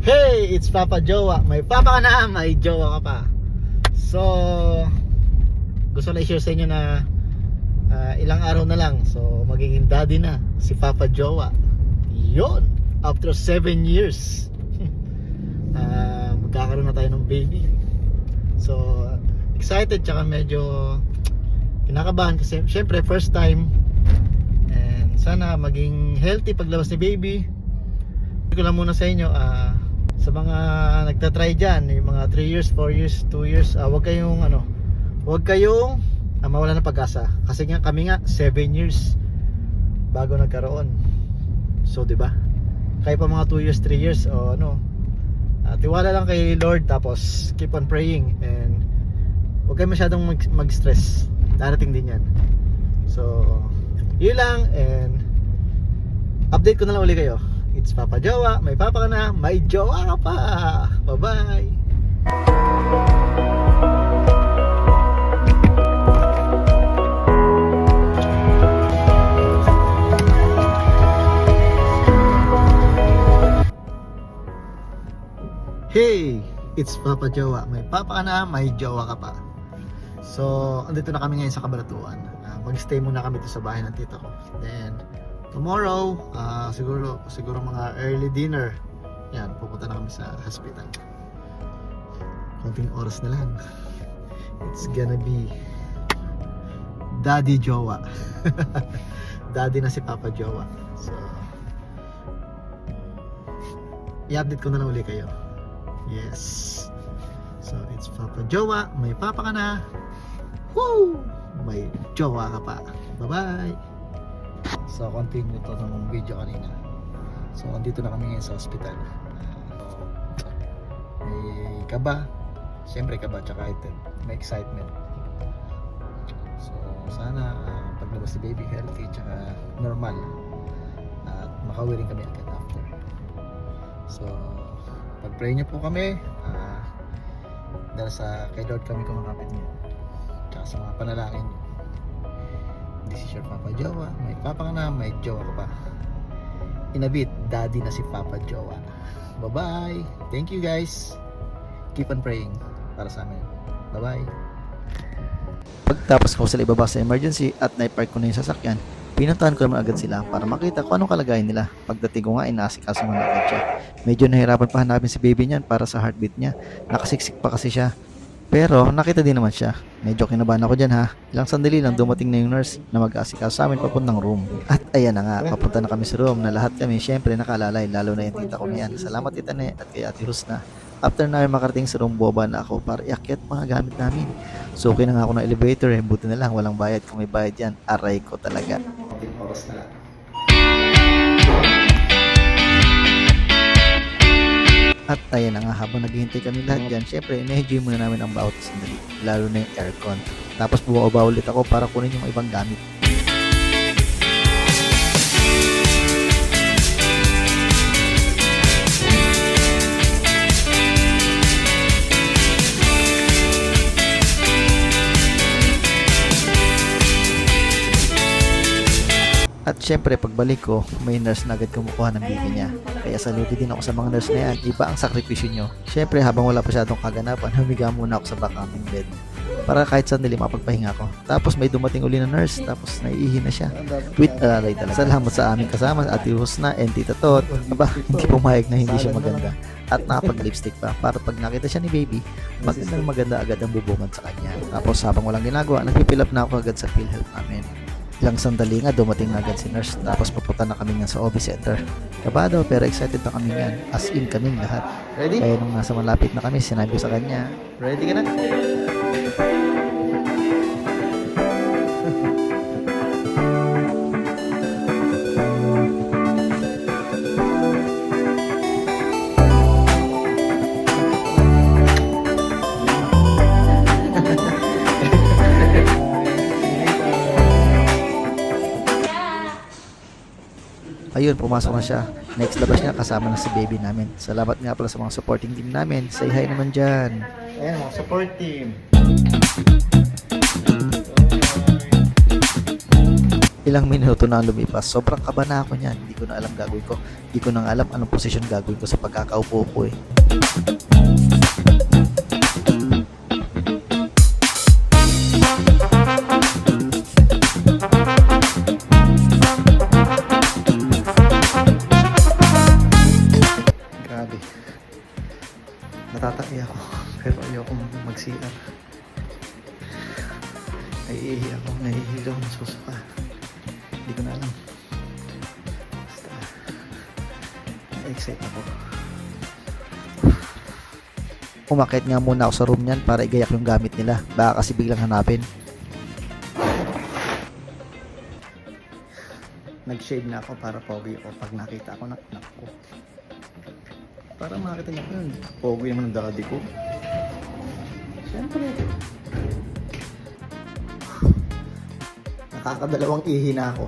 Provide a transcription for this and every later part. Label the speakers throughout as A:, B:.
A: Hey, it's Papa Jowa. May papa ka na, may jowa ka pa. So, gusto na i-share sa inyo na ilang araw na lang. So, magiging daddy na si Papa Jowa. Yun, after 7 years. Magkakaroon na tayo ng baby. So, excited tsaka medyo kinakabahan kasi syempre first time. And sana maging healthy paglabas ni baby. Sabi ko lang muna sa inyo, sa mga nagtatry dyan, yung mga 3 years, 4 years, 2 years, huwag kayong mawala ng pag-asa. Kasi nga kami nga 7 years bago nagkaroon. So 'di ba? Kaya pa mga 2 years, 3 years tiwala lang kay Lord, tapos keep on praying and huwag kayo masyadong mag-stress. Darating din 'yan. So, yun lang, and update ko na lang uli kayo. It's Papa Jowa. May papa ka na, may jowa ka pa. Bye-bye. Hey, it's Papa Jowa. May papa ka na, may jowa ka pa. So, andito na kami ngayon sa Cabanatuan. Mag-stay muna kami dito sa bahay ng tita ko. Then, tomorrow, siguro mga early dinner. Yan, pupunta na kami sa hospital. Konting oras na lang. It's gonna be Daddy Jowa. Daddy na si Papa Jowa. So, i-update ko na lang uli kayo. Yes. So, it's Papa Jowa. May papa ka na. Woo! May jowa ka pa. Bye-bye. So, continue to ng video kanina. So, andito na kami ngayon sa hospital. May kaba. Siyempre kaba tsaka may excitement. So, sana paglabas si baby healthy tsaka normal. At makauwi rin kami agad after. So, pag-pray niyo po kami. Dahil sa kay Lord kami kumakapit niyo. Tsaka sa mga panalangin niyo. This is your Papa Jowa. May papa ka na, may jowa ka pa. Inabit, daddy na si Papa Jowa. Bye-bye. Thank you guys. Keep on praying para sa amin. Bye-bye. Pagtapos ko sila ibaba sa emergency at naipark ko na yung sasakyan, pinuntahan ko naman agad sila para makita kung anong kalagayan nila. Pagdating ko nga, inaasikaso mo na agad siya. Medyo nahirapan pa hanapin si baby niyan para sa heartbeat niya. Nakasiksik pa kasi siya. Pero nakita din naman siya. Medyo kinabahan ako dyan ha. Ilang sandali lang dumating na yung nurse na mag-aasikaso sa amin papuntang room. At ayan na nga, papunta na kami sa room na lahat kami syempre nakalalay, lalo na yung tita ko niyan. Salamat tita ne at kay Ate Husna. After na makarating sa room, boba na ako para iakyat mga gamit namin. So okay na nga ako ng elevator buti na lang walang bayad. Kung may bayad yan, aray ko talaga. Oras na lang. At ayan na nga, habang naghihintay kami lahat dyan, syempre, i-enjoy muna namin ang bawat sandali, lalo na yung aircon. Tapos bumawa ulit ako para kunin yung ibang gamit. At syempre pagbalik ko, may nurse na agad kumukuha ng baby niya. Kaya saludo din ako sa mga nurse na yan. Iba ang sakripisyo nyo. Syempre habang wala pa masyadong kaganapan, humiga muna ako sa back-camping bed. Para kahit sandali makapagpahinga ako. Tapos may dumating uli na nurse, tapos naiihi na siya. With alalay talaga. Salamat sa aming kasama, Ate Husna and Tita Tot. Aba, hindi pumayag na hindi siya maganda. At nakapag-lipstick pa para pag nakita siya ni baby, maganda agad ang bubungan sa kanya. Tapos habang walang ginagawa, nag-fill up na ako agad sa PhilHealth namin. Ilang sandali nga dumating na agad si nurse, tapos papunta na kami nga sa OB center. Kabado pero excited na kami yan, as in kaming lahat. Ready? Kaya nung nasa malapit na kami, sinabi ko sa kanya, ready ka na? Ayun, pumasok na siya. Next labas niya, kasama na si baby namin. Salamat nga pala sa mga supporting team namin. Say hi naman dyan. Ayan, mga support team. Ilang minuto na ang lumipas. Sobrang kaba na ako niyan. Hindi ko na alam gagawin ko. Hindi ko na alam anong posisyon gagawin ko sa pagkakaupo ko eh. Grabe. Natataki ako. Pero ayoko mag-CR. Naiihi ako. Nahihilo. Nasusuka. Hindi ko na alam. Basta. Na-excite ako. Umakit nga muna ako sa room niyan para igayak yung gamit nila. Baka kasi biglang hanapin. Nag-shave na ako para pogi ako pag nakita ako ng anak ko. Para makita niya ko yun. Pogi naman ang dakadi ko. Siyempre. Nakakadalawang ihi na ako.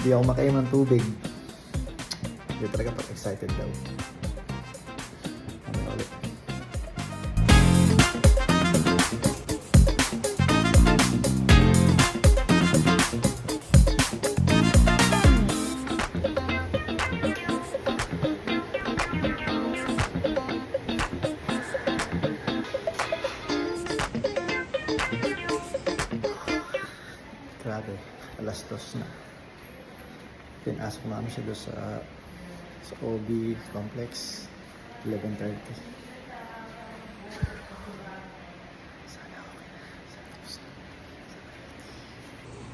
A: Hindi ako makainom ng tubig. Hindi talaga pag excited daw. Ano ulit? Grabe, alas 2 na. Pinasok namin siya doon sa OB complex, 11:30.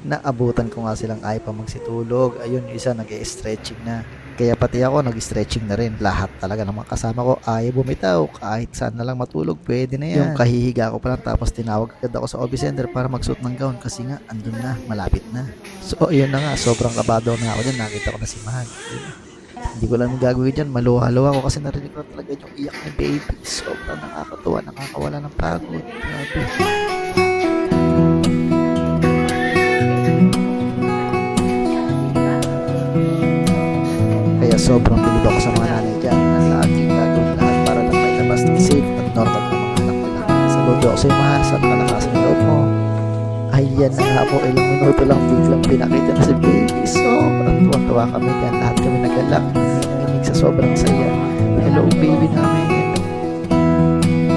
A: Naabutan ko nga silang ayaw pa magsitulog. Ayun, isa nag-i-stretching na. Kaya pati ako nag-stretching na rin. Lahat talaga ng mga kasama ko ayaw bumitaw. Kahit saan na lang matulog, pwede na yan. Yung kahihiga ko pa lang tapos tinawag agad ako sa OB center para magsuot ng gown kasi nga andun na, malapit na. So ayun na nga, sobrang kabado na ako dyan. Nakita ko na si Mahal. Hindi ko lang gagawin dyan. Maluha-luha ako kasi narinig ko talaga yung iyak ni baby. Sobrang nakakatuwa, nakakawala ng pagod. Grabe. Kaya sobrang bilib ako sa mga nanay dyan. Laging gagawin lahat para lang mailabas ng safe at normal ng mga anak nila. Saludo ako sa iyo, Mahal, sa kalakasan ng loob mo. Ayan na nga po, ilang minuto lang biglang pinakita na si baby. Sobrang tuwa-tuwa kami dyan. Lahat kami nagalak, nanginginig sa sobrang saya. Hello baby namin.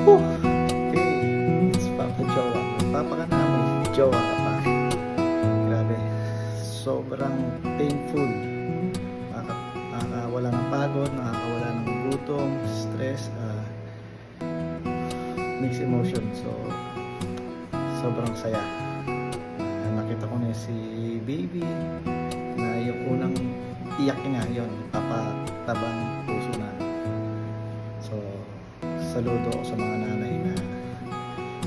A: Okay, it's Papa Jowa. Papa ka namin, Jowa ka pa. Grabe, sobrang painful. Nakakawala ng pagod, nakakawala ng gutom, stress, mixed emotion. So, sobrang saya. Nakita ko na si baby na yung unang iyak niya yun, papatabang puso na. So, saludo ako sa mga nanay na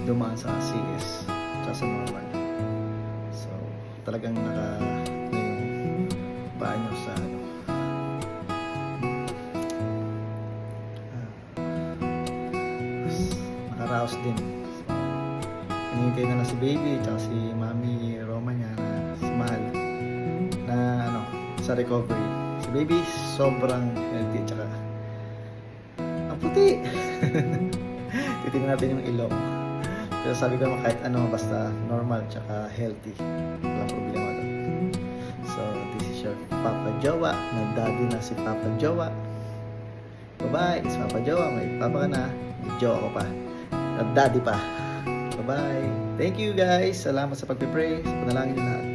A: dumaan sa CS at sa normal. So, talagang yung paa nyo sa nakaraos din. So, hinihintay na lang si baby at si mami Roma niya na si Mahal na sa recovery. Si baby sobrang healthy tsaka ang puti. Titingnan natin yung ilong. Pero sabi ko naman kahit basta normal tsaka healthy, walang problema doon. So this is your Papa Jowa. Nag-daddy na si Papa Jowa. Bye-bye, it's Papa Jowa. May papa ka na, may Jowa ko pa at daddy pa. Bye-bye. Thank you guys. Salamat sa pagpipray. Sa panalangin niyo lahat.